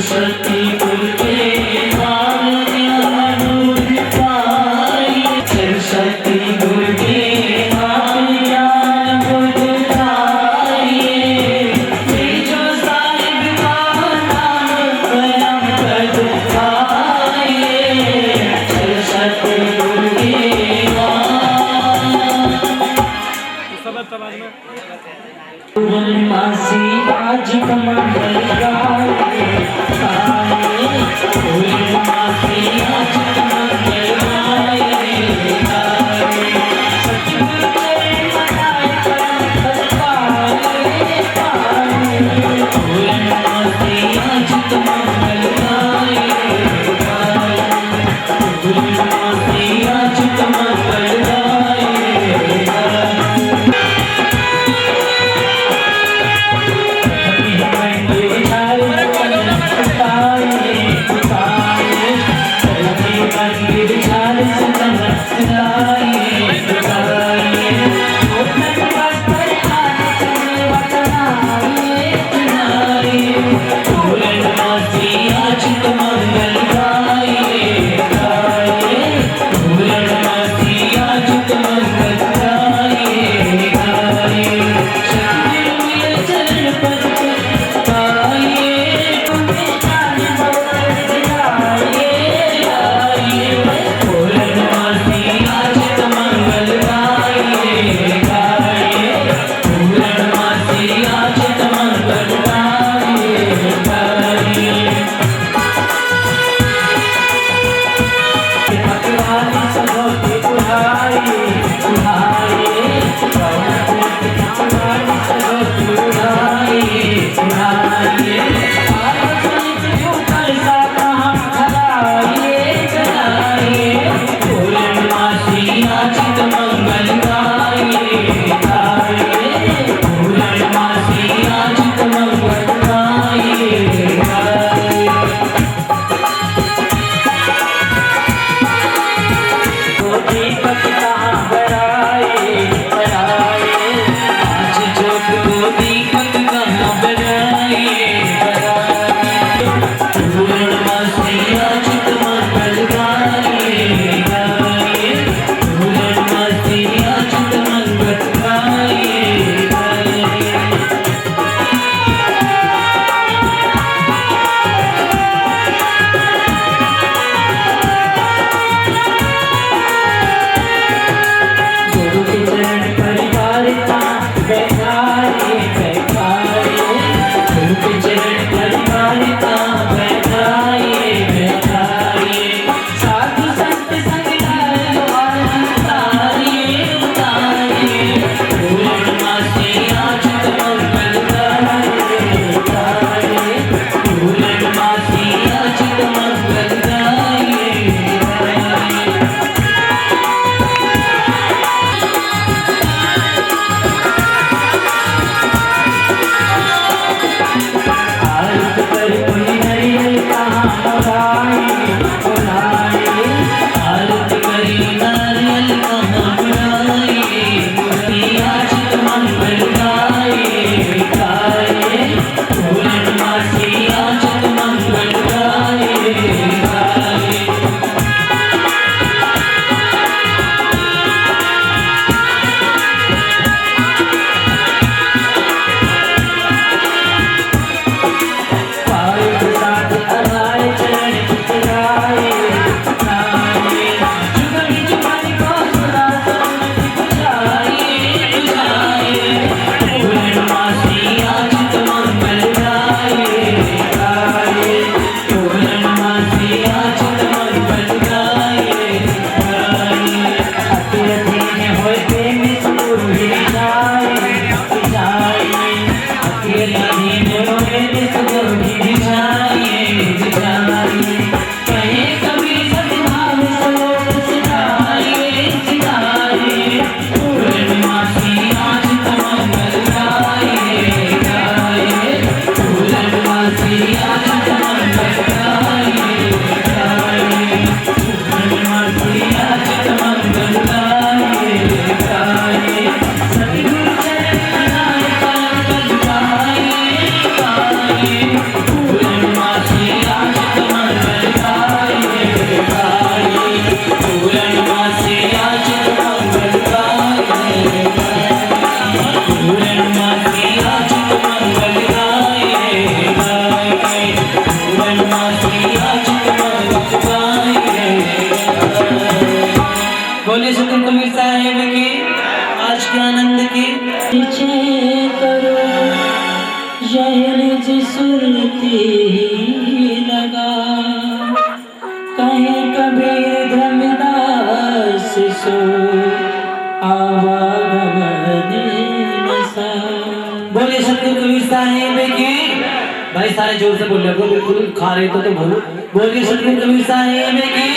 शक्ति सो आवागमनी सा। बोलिए सतगुरु कबीर साहिब की। भाई सारे जोर से बोल रहे हो, बिल्कुल खा रहे तो बोलो। बोलिए सतगुरु कबीर साहिब की।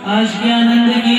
आज के आनंद की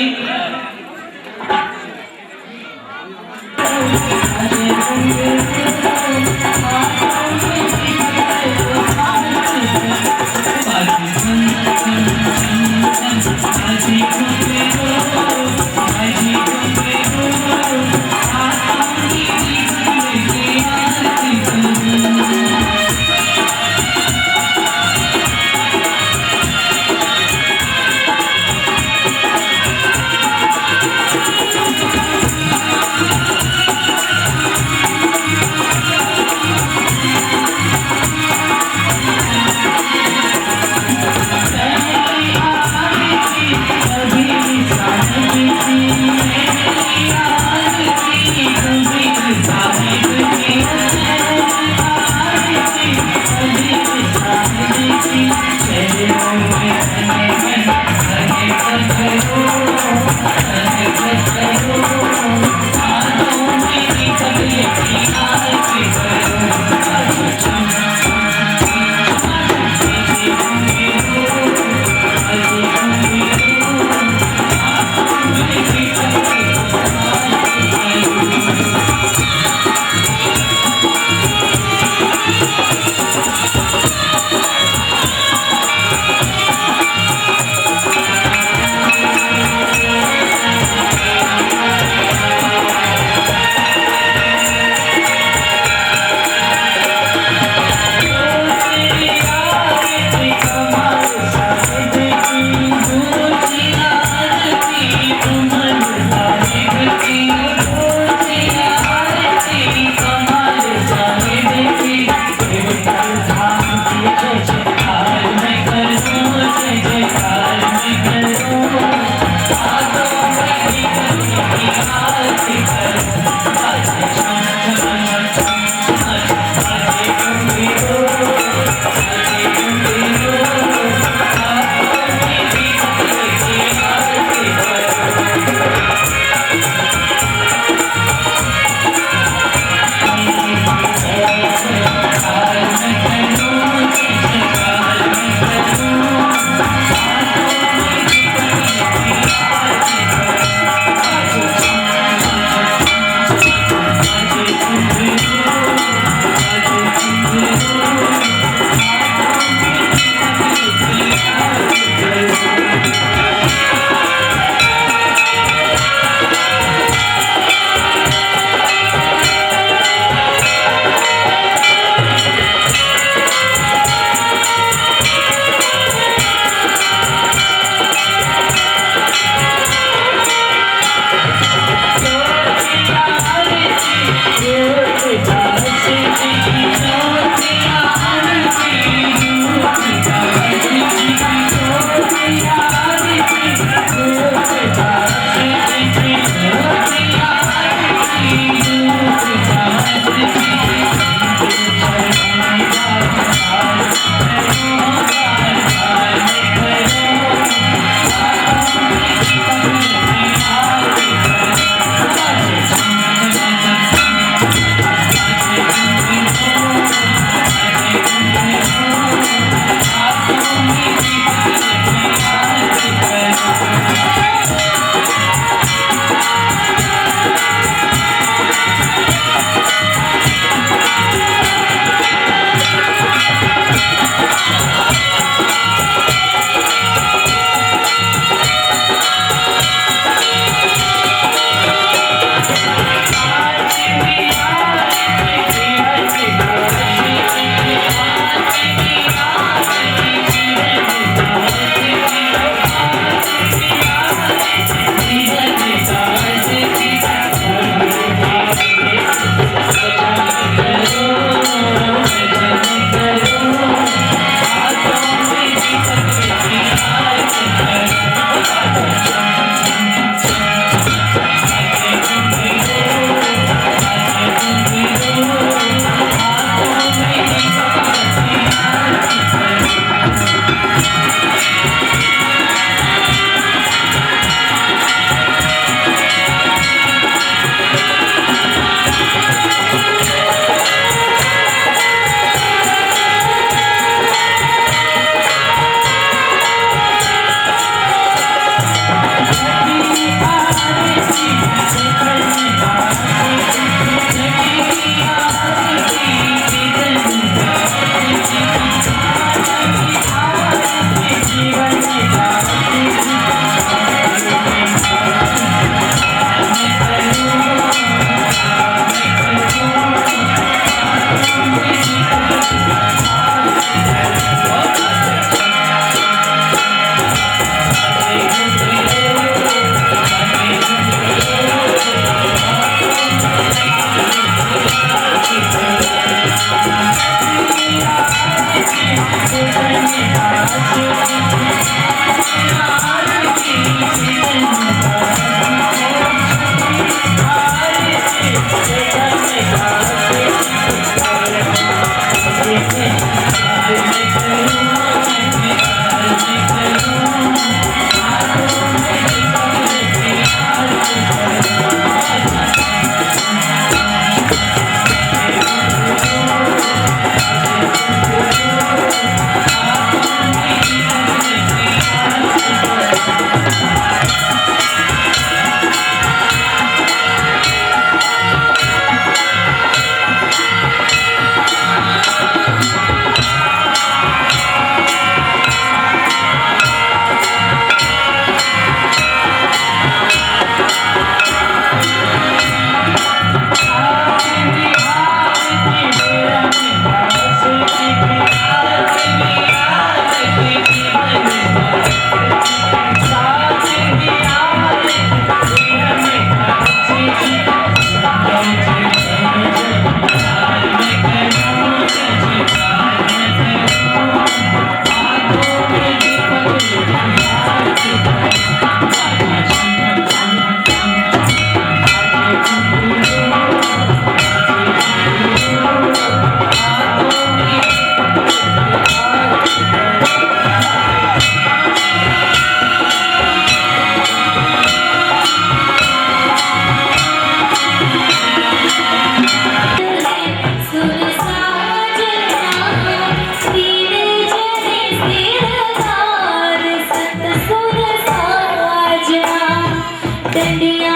डंडिया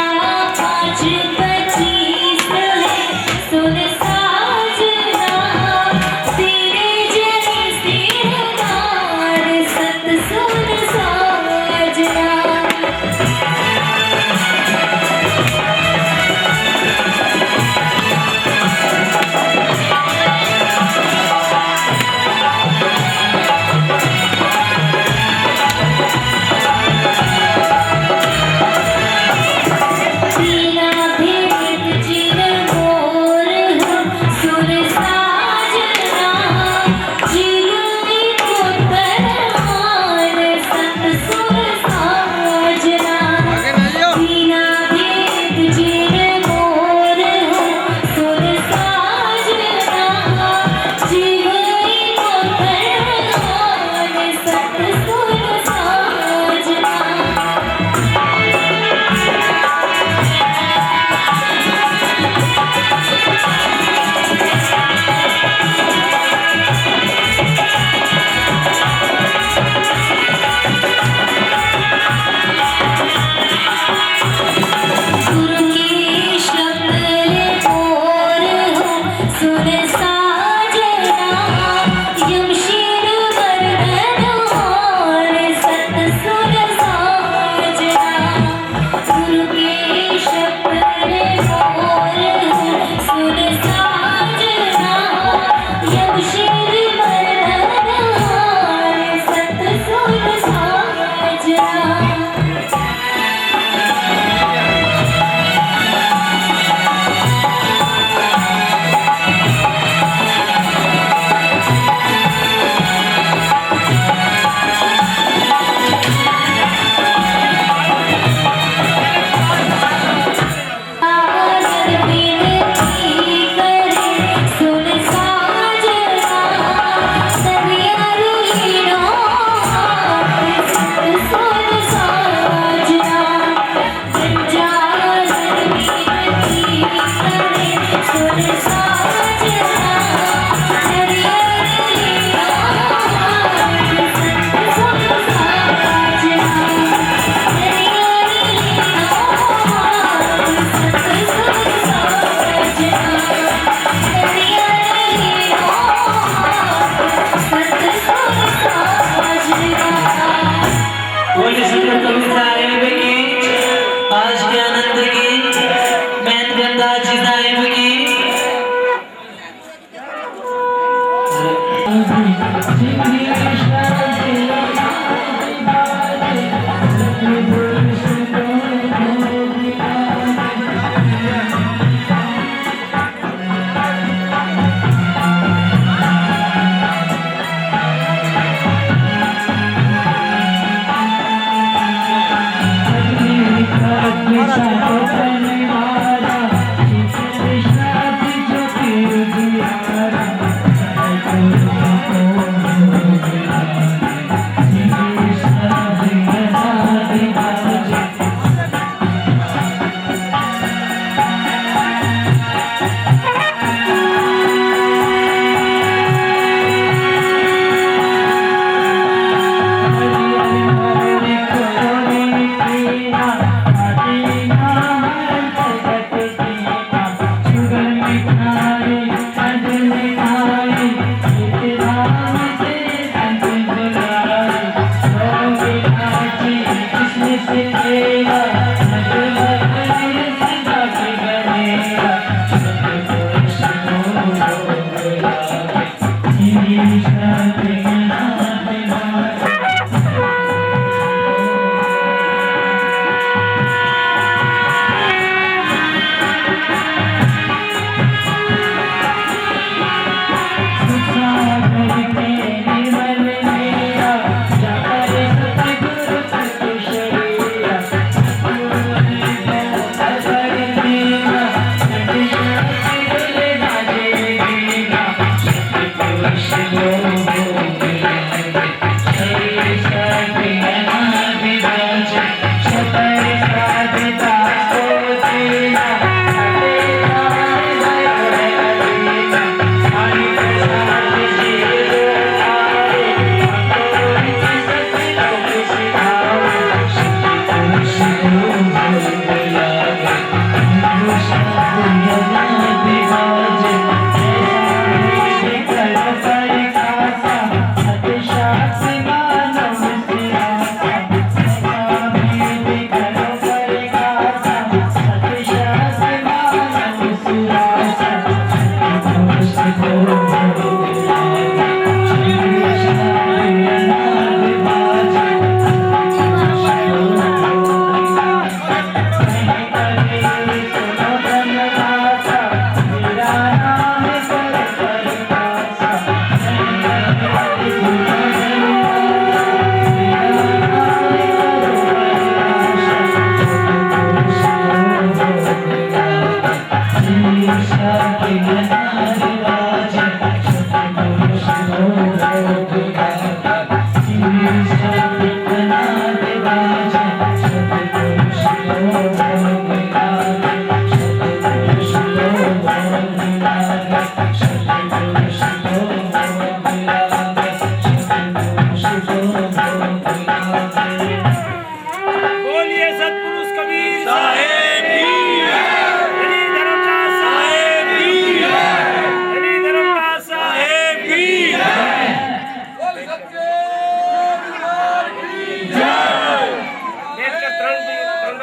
5-25 है सुन साजना तेरे जैसे हमार सत सुन साजना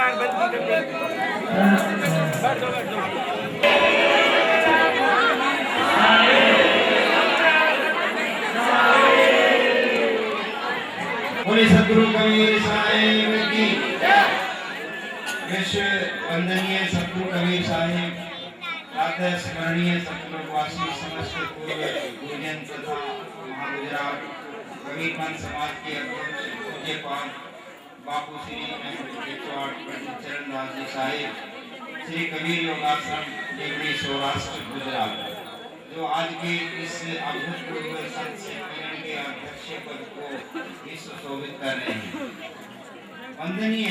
बोले सद्गुरु कबीर साहिब की विश्व वंदनीय सद्गुरु कबीर साहिब प्रातः स्मरणीय सतलोकवासी समस्त पूर्व गुरुजन तथा महागुजरात कबीर पंथ समाज के अध्यक्ष पूज्यपाद बापू श्री पंडित चरणदास जी साहिब श्री कबीर योगाश्रम देवड़ी सौराष्ट्र गुजरात जो आज के इस अभूतपूर्व संत सम्मेलन के अध्यक्ष पद को सुशोभित कर रहे हैं। वंदनीय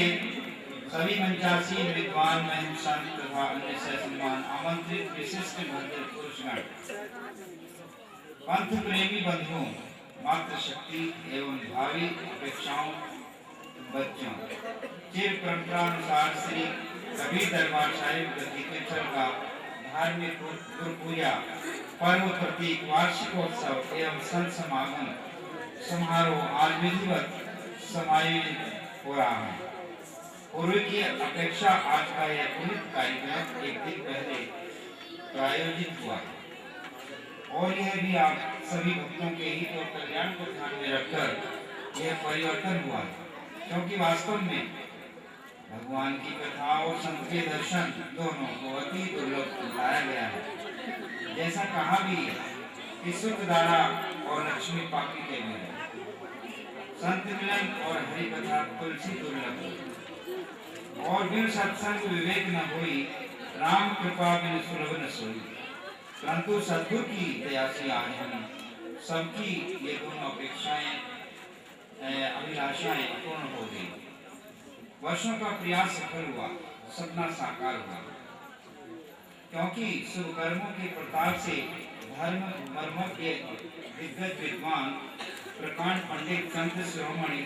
सभी मंचासीन विद्वान महंत संत तथा अन्य सम्मान आमंत्रित विशिष्ट भद्र पुरुषगण, पंथ प्रेमी बंधुओं, मातृशक्ति एवं भावी अपेक्षाओं बच्चों, चिर परंपरा अनुसार श्री कबीर दरबार साहिब गद्दी तीर्थल का धार्मिक गुरु पूजा पर्व प्रतीक वार्षिकोत्सव एवं संत समागम समारोह आज विधिवत समायोजित हो रहा है। पूर्व की अपेक्षा आज का यह पुनीत कार्यक्रम एक दिन पहले प्रायोजित हुआ है और यह भी आप सभी भक्तों के हित और कल्याण को ध्यान में रखकर यह परिवर्तन हुआ है, क्योंकि वास्तव में भगवान की कथा और संत के दर्शन दोनों को अति दुर्लभ लाया गया है। जैसा कहा भी कि सुख धारा और लक्ष्मी पाकी के मिलन, संत मिलन और हरि कथा तुलसी दुर्लभ, और बिन सत्संग विवेक न होई, राम कृपा बिन सुलभ न सोई। परंतु सद्गुरु की दया से आज हम सबकी ये दोनों अपेक्षाएं अभिलाषाएं पूर्ण हो गई। वर्षों का प्रयास सफल हुआ, सपना साकार हुआ, क्योंकि शुभ कर्मों के प्रताप से धर्म मर्म के दिग्गज विद्वान प्रकांड पंडित संत शिरोमणि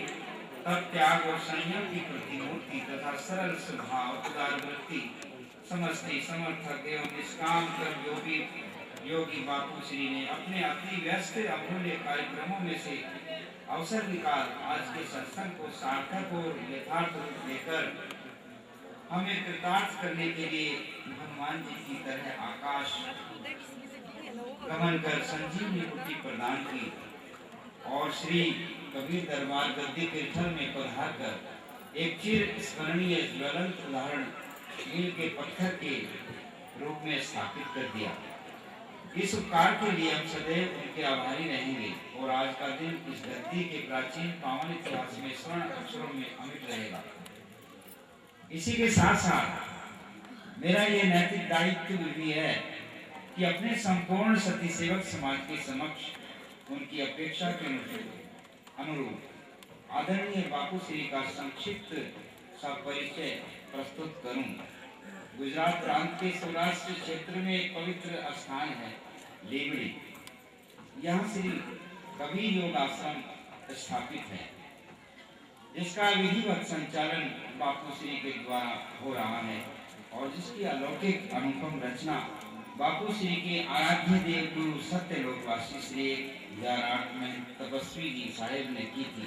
तप त्याग और संयम की प्रतिमूर्ति तथा सरल स्वभाव उदार वृत्ति समझती समर्थक एवं निष्काम कर्म योगी बापू श्री ने अपने अति व्यस्त अमूल्य कार्यक्रमों में से अवसर निकाल आज के सत्संग को सार्थक और यथार्थ रूप देकर हमें कृतार्थ करने के लिए हनुमान जी की तरह आकाश गमन कर संजीवनी बुद्धि प्रदान की और श्री कबीर दरबार गद्दी तीर्थल में पधार कर एक चिर स्मरणीय ज्वलंत उदाहरण मील के पत्थर के रूप में स्थापित कर दिया। इस उपकार के लिए हम सदैव उनके आभारी रहेंगे और आज का दिन इस गद्दी के प्राचीन पावन इतिहास में स्वर्ण अक्षरों में अमिट रहेगा। इसी के साथ साथ मेरा ये नैतिक दायित्व भी है कि अपने संपूर्ण सती सेवक समाज के समक्ष उनकी अपेक्षा के अनुरूप आदरणीय बापू श्री का संक्षिप्त सा परिचय प्रस्तुत करूं। गुजरात प्रांत के सौराष्ट्र क्षेत्र में एक पवित्र स्थान है लेवड़ी। यहाँ श्री कबीर योग आश्रम स्थापित है, जिसका विधिवत संचालन बापू श्री के द्वारा हो रहा है और जिसकी अलौकिक अनुपम रचना बापू श्री के आराध्य देव गुरु सत्यलोकवासी श्री में तपस्वी जी साहेब ने की थी।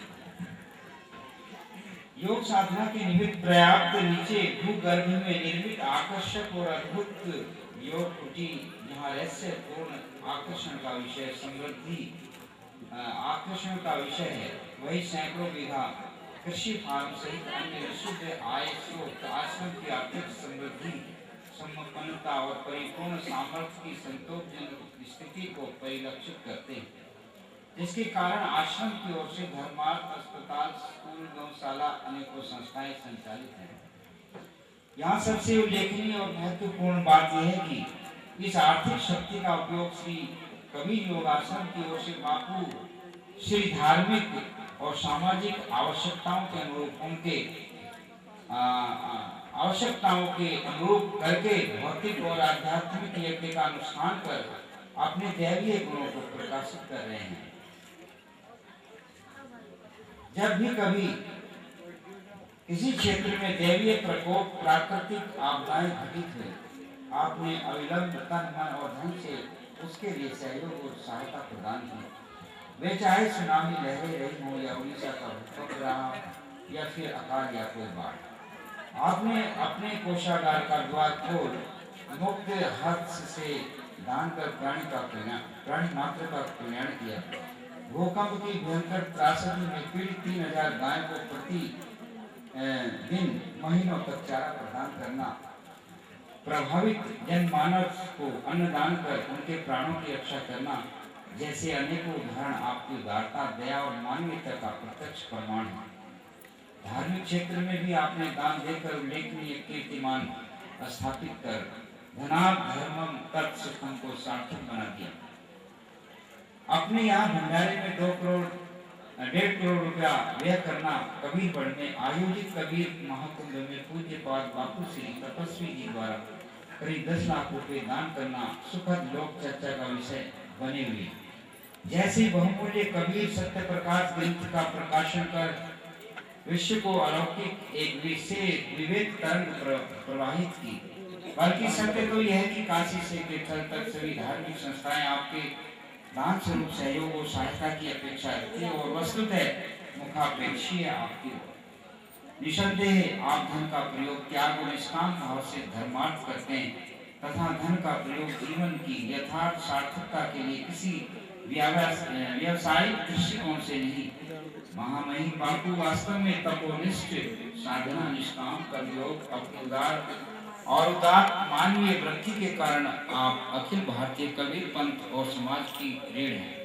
योग साधना के निमित्त पर्याप्त नीचे भूगर्भ में निर्मित आकर्षक और अद्भुत योग कुटी, जहाँ रहस्य पूर्ण आकर्षण का विषय समृद्धि आकर्षण का विषय है, वही सैकड़ों बीघा कृषि फार्म सहित अन्य विशुद्ध आय स्रोत आश्रम की आर्थिक समृद्धि संपन्नता और परिपूर्ण सामर्थ्य की संतोषजनक स्थिति को परिलक्षित करते हैं, जिसके कारण आश्रम की ओर से धर्मार्थ अस्पताल स्कूल गौशाला अनेकों संस्थाएं संचालित हैं। यहाँ सबसे उल्लेखनीय और महत्वपूर्ण बात यह है कि इस आर्थिक शक्ति का उपयोग श्री कबीर योग आश्रम की ओर से बापू श्री धार्मिक और सामाजिक आवश्यकताओं के अनुरूप उनके आवश्यकताओं के अनुरूप करके भौतिक और आध्यात्मिक यज्ञ का अनुष्ठान कर अपने दैवीय गुणों को प्रकाशित कर रहे हैं। जब भी कभी किसी क्षेत्र में दैवीय प्रकोप प्राकृतिक आपदाएं घटित हुई, आपने अविलंब तन मन और धन से उसके लिए सहयोग और सहायता प्रदान की। वे चाहे सुनामी लहरें रही हो या उड़ीसा का भूकंप रहा या फिर अकाल या कोई बाढ़, आपने अपने कोषागार का द्वार खोल मुक्त हाथ से दान कर प्राणी मात्र का कल्याण किया। भूकंप की भयंकर त्रासदी में पीड़ित 3000 गाय को प्रति दिन महीनों तक चारा प्रदान करना, प्रभावित जनमानस को अन्नदान कर उनके प्राणों की रक्षा करना जैसे अनेकों उदाहरण आपकी उदारता, दया और मानवीयता का प्रत्यक्ष प्रमाण है। धार्मिक क्षेत्र में भी आपने दान देकर उल्लेखनीय कीर्तिमान स्थापित कर धनात् धर्मम तत् सुखम को सार्थक बना दिया। अपने यहाँ भंडारे में 1.5 करोड़ रुपया व्यय करना, कबीरगढ़ में आयोजित कबीर महाकुंभ में पूज्यपाद बापू श्री तपस्वी जी द्वारा करीब 10 लाख रुपए दान करना सुखद लोक चर्चा का विषय बने हुए। जैसे बहुमूल्य कबीर सत्य प्रकाश ग्रंथ का प्रकाशन कर विश्व को अलौकिक एक विशेष विवेक तरंग प्रवाहित की। बल्कि सत्य तो यह है कि काशी से तीर्थल तक सभी धार्मिक संस्थाएं आपके दान स्वरूप सहयोग और सहायता की अपेक्षा रखती है और वस्तुतः मुखापेक्षी है आपकी ओर। निसंदेह आप धन का प्रयोग त्याग और निष्काम भाव से धर्मार्थ करते हैं तथा धन का प्रयोग जीवन की यथार्थ सार्थकता के लिए किसी व्यावसायिक दृष्टिकोण से नहीं। महामहिम बापू वास्तव में तपोनिष्ठ साधना, निष्काम कर्मयोग, अपने उदार मानवीय वृत्ति के कारण आप अखिल भारतीय कबीर पंथ और समाज की रीढ़ हैं।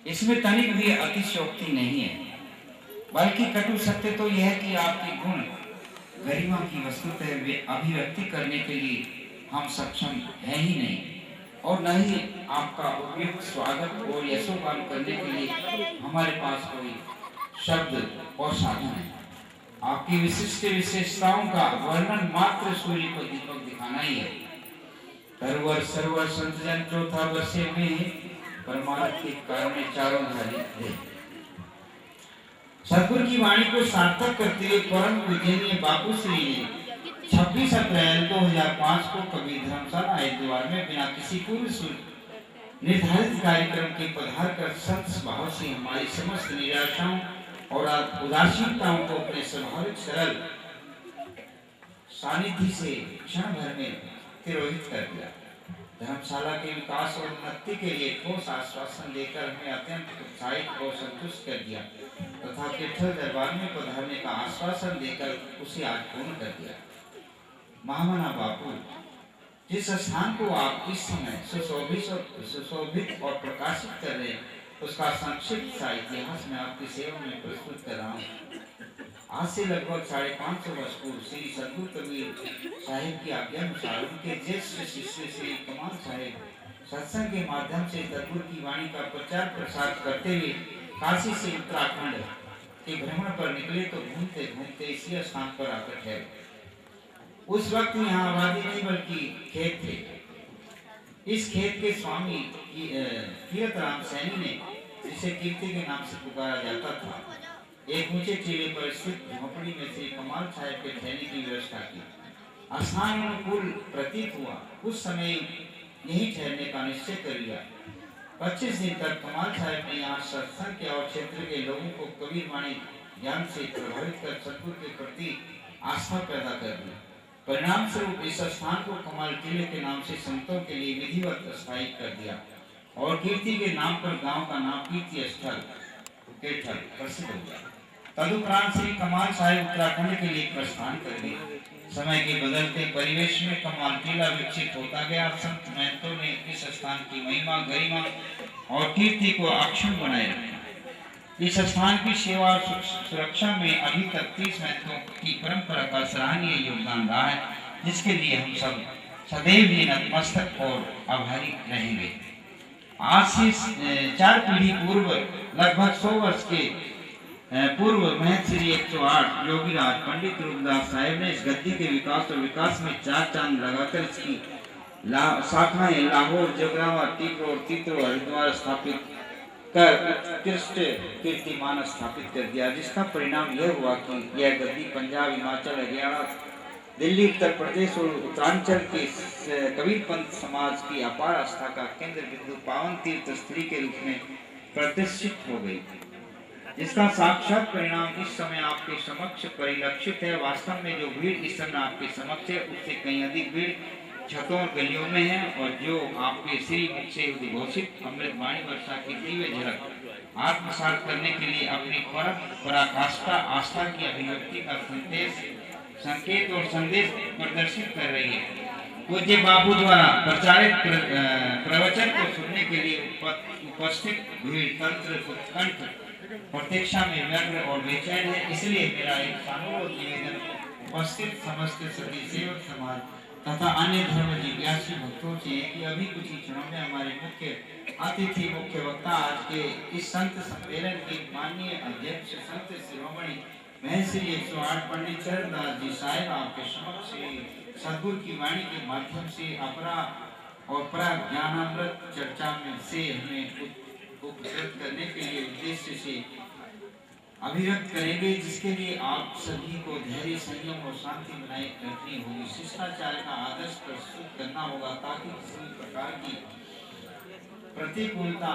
इसमें तनिक भी अतिशयोक्ति नहीं है, बल्कि कटु सत्य तो यह है कि आपके गुण गरिमा की वस्तुतः अभिव्यक्ति करने के लिए हम सक्षम है ही नहीं और न ही आपका उपयुक्त स्वागत और यशोगान करने के लिए हमारे पास कोई शब्द और साधन है। आपकी विशिष्ट विशेषताओं का वर्णन मात्र सूर्य को दीपक दिखाना ही है। तरवर सरवर संतजन चौथा वर्षे में परमार्थ के कारण चारों धारी थे। सतगुरु की वाणी को सार्थक करते हुए परम पूजनीय बापू श्री ने 26 अप्रैल 2005 को कबीर धर्मशाला हरिद्वार में बिना किसी पूर्व निर्धारित कार्यक्रम के पधार कर संत भाव से हमारी समस्त निराशाओं और उदासीनताओं को अपने स्वाभाविक सरल सानिध्य से क्षण भर में तिरोहित कर दिया। धर्मशाला के विकास और उन्नति के लिए ठोस आश्वासन देकर हमें अत्यंत उत्साहित और संतुष्ट कर दिया तथा तीर्थल दरबार में पधारने का आश्वासन देकर उसे आज पूर्ण कर दिया। महामना बापू, जिस स्थान को आप इस समय सुशोभित और प्रकाशित कर रहे हैं उसका संक्षिप्त सा इतिहास मैं आपकी सेवा में प्रस्तुत कर रहा हूँ। आज से लगभग 550 वर्ष पूर्व श्री सतगुरु कबीर साहिब की आज्ञानुसार उनके ज्येष्ठ शिष्य श्री कमाल साहिब सत्संग के माध्यम से सतगुरु की वाणी का प्रचार प्रसार करते हुए काशी से उत्तराखंड के भ्रमण पर निकले तो घूमते घूमते इसी स्थान पर आकर ठहरे। उस वक्त यहाँ आबादी नहीं बल्कि खेत थे। इस खेत के स्वामी कीरतराम सैनी ने, जिसे कीर्ति के नाम से पुकारा जाता था, एक ऊंचे टीले पर स्थित झोपड़ी में श्री कमाल साहब के ठहरने की व्यवस्था की। स्थान अनुकूल प्रतीत हुआ। उस समय यहीं ठहरने का निश्चय कर लिया। 25 दिन तक कमाल साहब ने यहाँ सत्संग के और क्षेत्र के लोगों को कबीर वाणी ज्ञान से प्रभावित कर सतगुरु के प्रति आस्था पैदा कर दी। परिणाम स्वरूप इस स्थान को कमाल टीले के नाम से संतों के लिए विधिवत स्थायी कर दिया और कीर्ति के नाम पर गांव का नाम कीर्ति स्थल केठल प्रसिद्ध हो गया। तदुपरांत श्री कमाल साहिब उत्तराखंड के लिए प्रस्थान कर गए। समय के बदलते परिवेश में कमाल टीला विकसित होता गया। संत महंतों ने इस स्थान की महिमा, गरिमा और कीर्ति को अक्षुण्ण बनाए रखा। इस स्थान की सेवा और सुरक्षा में अभी तक 30 महंतों की परंपरा का सराहनीय योगदान रहा है, जिसके लिए हम सब सदैव ही नतमस्तक और आभारी रहेंगे। आज से 4 पीढ़ी पूर्व लगभग 100 वर्ष के पूर्व महंत श्री 108 योगीराज पंडित रूपदास साहिब ने इस गद्दी के विकास में 4 चांद लगाकर इसकी शाखाएं लाहौर, जगरावा, तीतरो, हरिद्वार स्थापित कर उत्कृष्ट कीर्तिमान स्थापित कर दिया, जिसका परिणाम यह हुआ कि यह गद्दी पंजाब, हिमाचल, हरियाणा, दिल्ली, उत्तर प्रदेश और उत्तरांचल के कबीर पंथ समाज की अपार आस्था का केंद्र बिंदु, पावन तीर्थ स्थली के रूप में प्रतिष्ठित हो गई। इसका साक्षात परिणाम इस समय आपके समक्ष परिलक्षित है। वास्तव में जो भीड़ इस समय आपके समक्ष है उससे कहीं अधिक भीड़ छतों और गलियों में है, और जो आपके श्री मुख से उद्घोषित अमृत वाणी वर्षा की दिव्य झलक आत्मसात करने के लिए अपनी परम पराकाष्ठा आस्था की अभिव्यक्ति का संकेत और संदेश प्रदर्शित कर रही है। पूज्य बापू द्वारा प्रचारित प्रवचन को सुनने के लिए उपस्थित भीड़ तंत्र उत्कंठ प्रतीक्षा में व्यग्र और बेचैन है। इसलिए मेरा एक सानुरोध निवेदन उपस्थित समस्त सभी सेवक समाज तथा अन्य धर्म जिज्ञासु भक्तों से कि अभी कुछ ही क्षणों में हमारे मुख्य अतिथि मुख्य वक्ता आज के इस संत सम्मेलन के माननीय अध्यक्ष संत शिरोमणि महर्षि 108 पंडित चरणदास जी साहेब आपके समक्ष सद्गुरु की वाणी के माध्यम से अपरा और परा ज्ञानामृत चर्चा में से हमें उपकृत करने के लिए उद्देश्य से अभिव्यक्त करेंगे, जिसके लिए आप सभी को धैर्य संयम और शांति बनाए रखनी होगी। शिष्टाचार का आदर्श प्रस्तुत करना होगा ताकि किसी प्रकार की प्रतिकूलता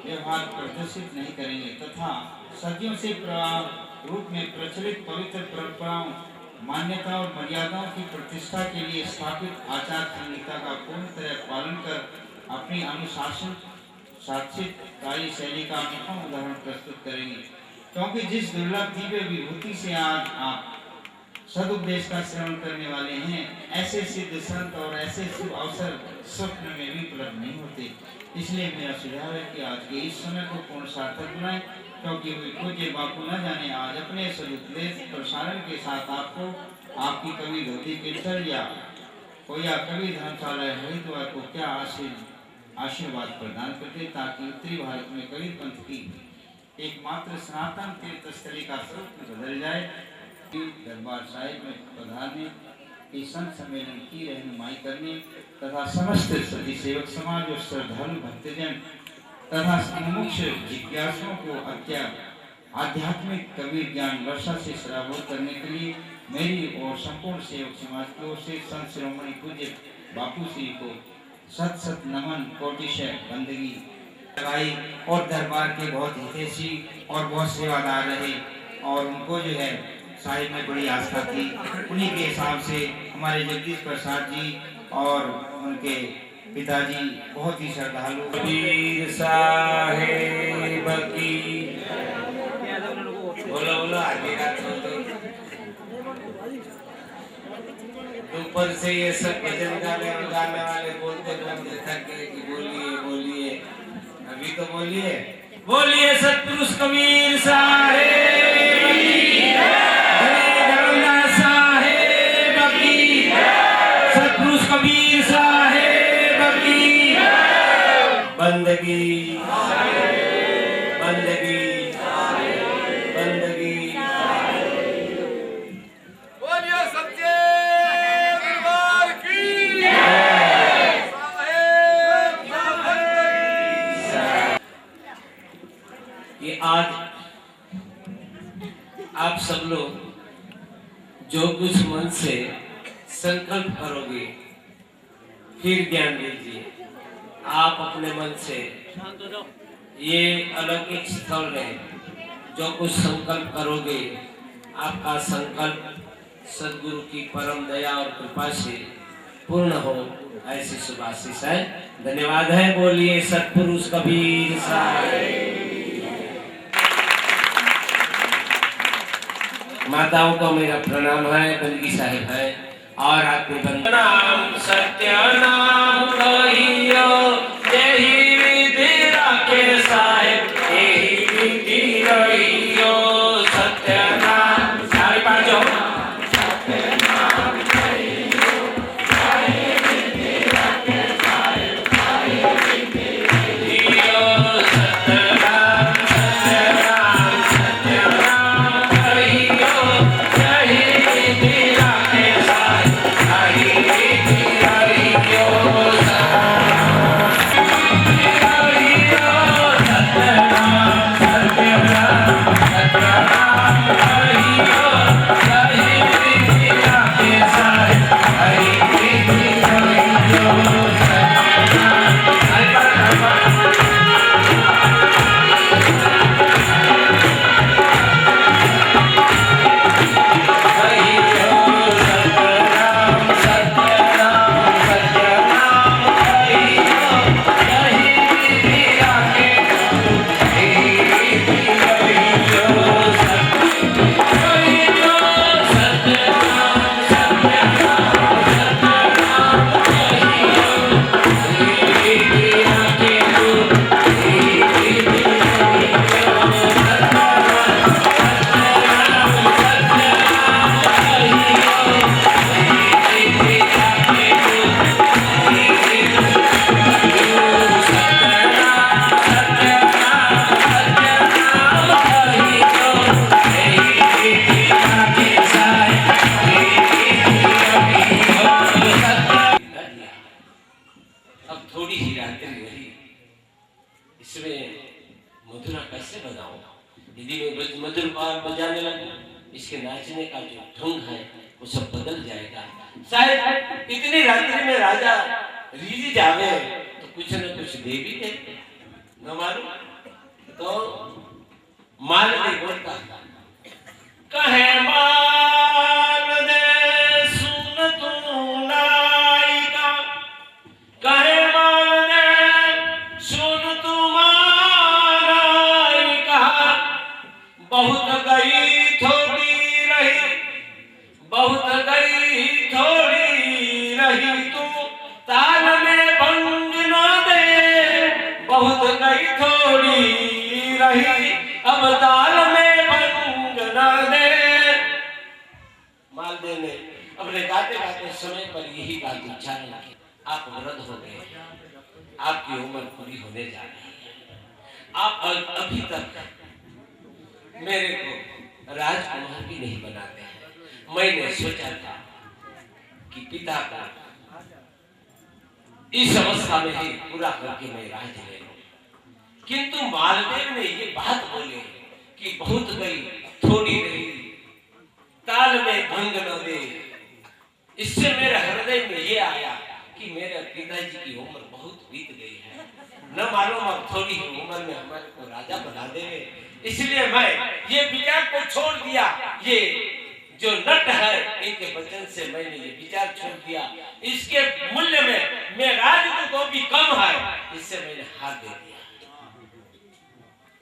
व्यवहार प्रदर्शित नहीं करेंगे तथा सदियों से रूप में प्रचलित पवित्र परंपराओं मान्यता और मर्यादाओं की प्रतिष्ठा के लिए स्थापित आचार संहिता का पूर्ण तरह पालन कर अपनी अनुशासन शासित कार्य शैली का अनुपम उदाहरण प्रस्तुत करेंगे। क्योंकि जिस दुर्लभ दिव्य विभूति से आज आप सदुपदेश का श्रवण करने वाले हैं, ऐसे सिद्ध संत और ऐसे शुभ अवसर स्वप्न में भी उपलब्ध नहीं होते। इसलिए मेरा सुझाव है कि आज के इस समय को पूर्ण सार्थक बनाएं, क्योंकि पूज्य बापू न जाने आज अपने सदुपदेश प्रसारण के साथ आपको आपकी कवि धोती कीर्तन या कवि धर्मशाला हरिद्वार को क्या आशीर्वाद प्रदान करते, ताकि उत्तरी भारत में कवि पंथ की एकमात्र सनातन तीर्थ स्थली का स्वरूप बदल जाए। दरबार साहिब में पधारने इस संत सम्मेलन की रहनुमाई करने तथा समस्त सभी सेवक समाज और श्रद्धालु भक्तजन तथा मुमुक्ष जिज्ञासुओं को आध्यात्मिक कबीर ज्ञान वर्षा से सराबोर करने के लिए मेरी और संपूर्ण सेवक समाज की ओर से संत शिरोमणि पूज्य बापू श्री को सत सत नमन कोटिशय बंदगी लगाई, और दरबार के बहुत हितैषी और बहुत सेवादार रहे, और उनको जो है साहिब में बड़ी आस्था थी। उन्हीं के हिसाब से हमारे जगदीश प्रसाद जी और उनके पिताजी बहुत ही श्रद्धालु। कबीर साहेब की बोलो बोलो आगे ऊपर से ये सब भजन गाने वाले बोलते बोलते थक गए कि बोलिए बोलिए, अभी तो बोलिए बोलिए सतपुरुष कबीर साहेब की जय, धर्मदास साहेब की, सतपुरुष कबीर साहेब की बंदगी बंदगी बंदगी। बोलिए सच्चे दरबार की कि आज आप सब लोग जो कुछ मन से संकल्प करोगे फिर ज्ञान लीजिए। आप अपने मन से ये अलौकिक स्थल है, जो कुछ संकल्प करोगे आपका संकल्प सद्गुरु की परम दया और कृपा से पूर्ण हो, ऐसी शुभ आशीष है। धन्यवाद है। बोलिए सतपुरुष कबीर साहेब। माताओं को मेरा प्रणाम है, बंदगी साहिब है और आपके नाम सत्य नाम कहियो, यही विधि राखे साहिब, यही विधि रहियो, सत्य नाम सारे पाँच हो। बदल जाएगा। शायद इतनी रात्रि में राजा रीझ जावे तो कुछ न कुछ दे भी दे, न मालूम। तो माल नहीं बोलता, कहे माल दे सुन तू नायिका, कहे माल दे सुन तू नायिका, बहुत गई थोड़ी रही, बहुत गई थोड़ी रही, तू ताल में भंग न दे, बहुत गई थोड़ी रही, अब ताल में भंग न दे। मालदेव ने अपने गाते गाते समय पर यही बात उच्चारण की, आप वृद्ध हो गए, आपकी उम्र पूरी होने जा रही है, आप अभी तक मेरे को राजकुमार भी नहीं बनाते हैं। मैंने सोचा था कि पिता का इस अवस्था में ही पूरा करके मैं राज ले लूं, किंतु मालदेव ने ये बात बोले कि बहुत गई थोड़ी रही, ताल में भंग न दे। इससे मेरे हृदय में ये आया कि मेरे पिताजी की उम्र बहुत बीत गई है, न मालूम अब थोड़ी ही उम्र में हमारे को राजा बना देवे। इसलिए मैं ये विचार को छोड़ दिया, ये जो नट है इनके वचन से मैंने ये विचार छोड़ दिया, इसके मूल्य में मैं राज को भी कम है, इससे मैंने हाथ दे दिया,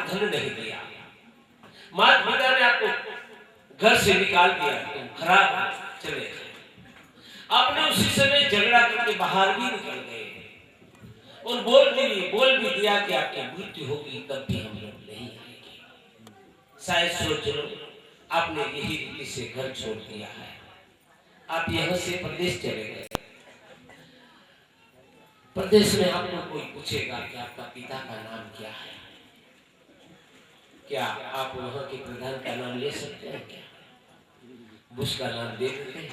धन नहीं दिया। माता पिता ने आपको घर से निकाल दिया, तुम खराब चले गए, आपने उसी समय झगड़ा करके बाहर भी निकल गए और बोल भी दिया कि आपकी मृत्यु होगी तब भी हम लोग नहीं आएंगे। शायद सोच लो आपने यही रीति से घर छोड़ दिया है, आप यहाँ से प्रदेश चले गए। प्रदेश में आपको कोई पूछेगा कि आपका पिता का नाम क्या है, क्या आप वहां के प्रधान का नाम ले सकते हैं? क्या बुश का नाम दे देते हैं?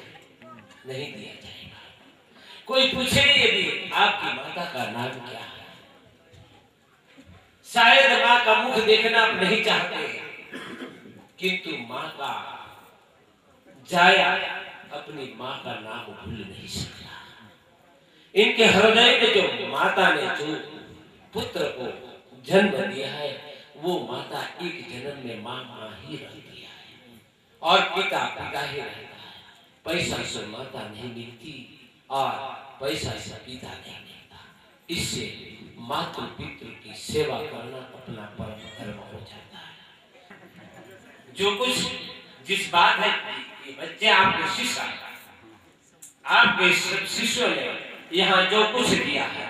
नहीं दिया जाएगा। कोई पूछे यदि आपकी माता का नाम क्या है, शायद माँ का मुख देखना आप नहीं चाहते, किंतु माँ का जाया अपनी माँ का नाम भूल नहीं सकता। इनके हृदय में जो माता ने जो पुत्र को जन्म दिया है, वो माता एक जन्म में माँ ही रहती है और पिता पिता ही रहता है। पैसा से माता नहीं मिलती और पैसा से पिता नहीं मिलता। इससे मातृ पितृ की सेवा करना अपना परम धर्म हो जाता है। जो कुछ जिस बात है ये बच्चे आपके शिष्य, आपके शिष्यों ने यहाँ जो कुछ दिया है,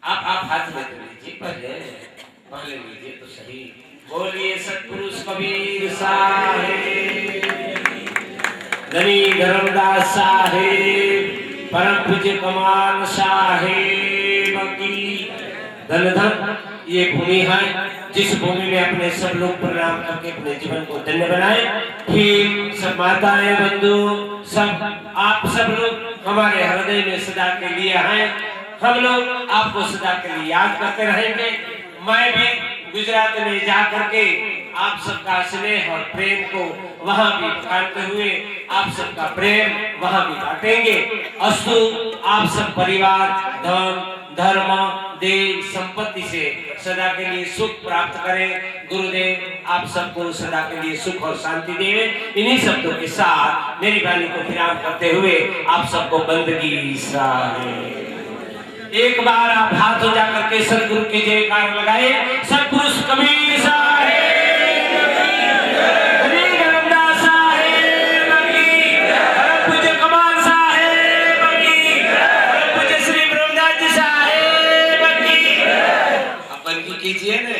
आप हाथ में तो लीजिए, पहले लीजिए तो सही। बोलिए सतपुरुष कबीर साहिब, धनी धर्मदास साहिब, परम पूज्य कमाल साहिब की धन धन। ये भूमि है जिस भूमि में अपने सब लोग प्रणाम करके अपने जीवन को धन्य बनाए। फिर सब माताएं बंधु सब आप सब लोग हमारे हृदय में सदा के लिए हैं, हम लोग आपको सदा के लिए याद करते रहेंगे। मैं भी गुजरात में जा करके आप सबका स्नेह और प्रेम को वहां भी बांटते हुए आप सबका प्रेम वहां भी बांटेंगे। अस्तु आप सब परिवार धन धर्म देश संपत्ति से सदा के लिए सुख प्राप्त करें। गुरुदेव आप सबको सदा के लिए सुख और शांति देवे। इन्हीं शब्दों के साथ मेरी वाणी को विराम करते हुए आप सबको बंदगी साहिब। एक बार आप हाथ उठा करके सतगुरु की जयकार लगाए। सतपुरुष कबीर साहिब, धनी धर्मदास साहिब की, परम पूज्य कमाल साहिब की, परम पूज्य श्री ब्रह्मदास जी साहिब की। अब बंदगी कीजिए ने,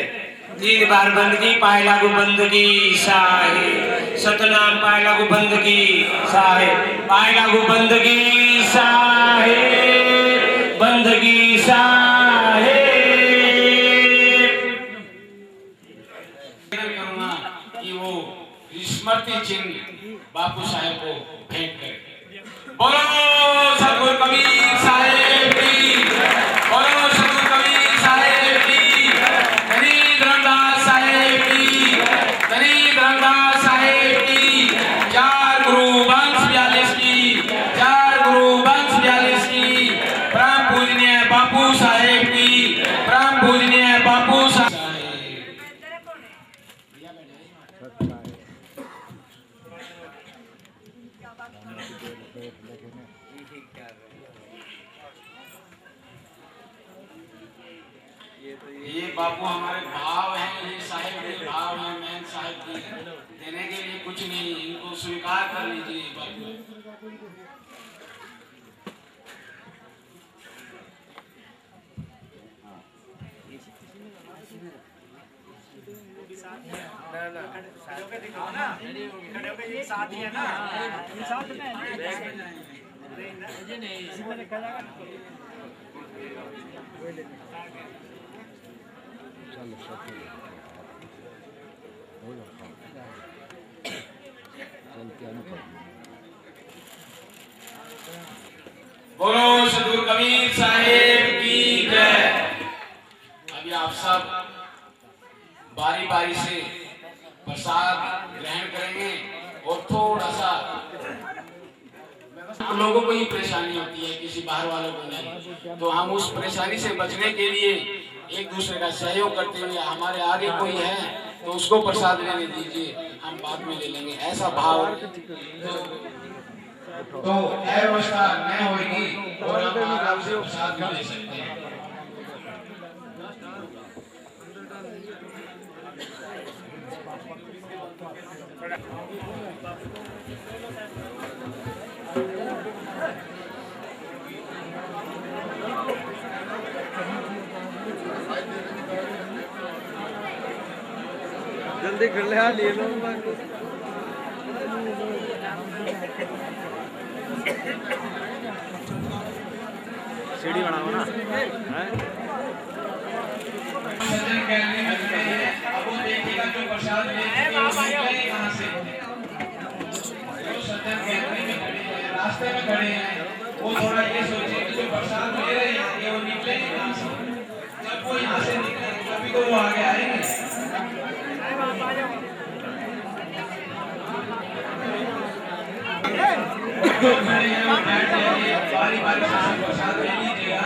3 बार बंदगी पाए लागू बंदगी साहिब, सतनाम पाए लागू बंदगी साहिब, पाए लागू बंदगी साहिब, बंदगी साहिब। करना कि वो स्मृति चिन्ह बापू साहेब को भेंट करे। बोलो सतगुरु कबीर साहेब की, बोलो सतगुरु कबीर साहेब की, धनी धर्मदास साहेब की, धनी धर्मदास साहेब की, 4 गुरु वंश 42 की। ये बापू हमारे भाव हैं, ये साहिब के भाव हैं, मैन साहिब की देने के लिए कुछ नहीं, इनको स्वीकार कर लीजिए बापू। बोलो सदगुरु कबीर साहिब की जय। अभी आप सब बारी बारी से प्रसाद ग्रहण करेंगे और थोड़ा सा लोगों को ही परेशानी होती है, किसी बाहर वालों को नहीं, तो हम उस परेशानी से बचने के लिए एक दूसरे का सहयोग करते हुए हमारे आगे कोई है तो उसको प्रसाद लेने दीजिए, हम बाद में ले लेंगे, ऐसा भाव तो अव्यवस्था न होगी और हम आराम से प्रसाद भी ले सकते हैं। जल्दी कर ले, ले लो सीढ़ी बनाओ ना। अब वो देखिएगा जो प्रसाद कहाँ से जो सज्जन गैलरी में खड़े हैं, रास्ते में खड़े हैं, वो थोड़ा ये सोचे कि जो प्रसाद ले रहे हैं वो निकलेंगे कहाँ से। जब वो यहाँ से निकले तभी तो वो आगे आएंगे। बारी बारी से प्रसाद ले लीजिएगा।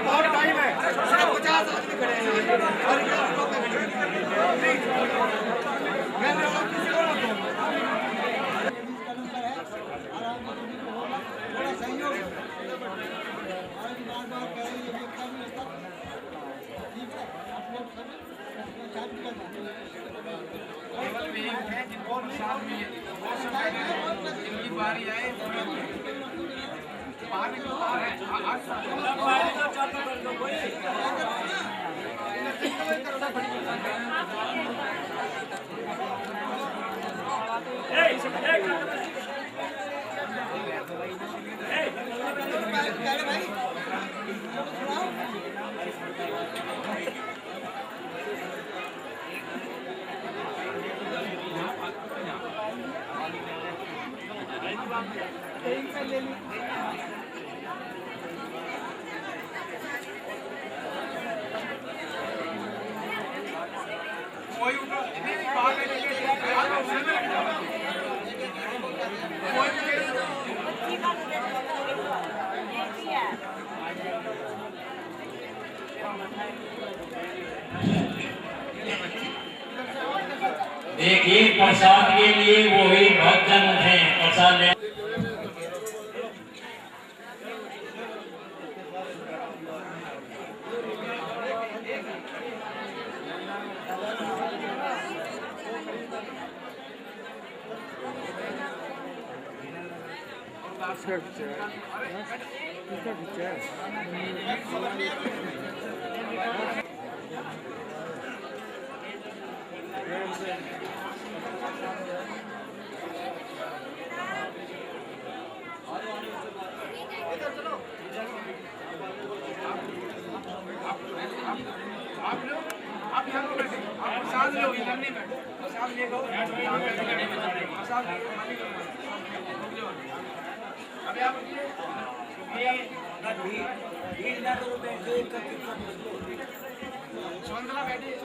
बहुत टाइम है, 50 आदमी खड़े हैं और बारी आए देखिए प्रसाद के लिए वो ही भक्तजन हैं, प्रसाद ले चलो बैठे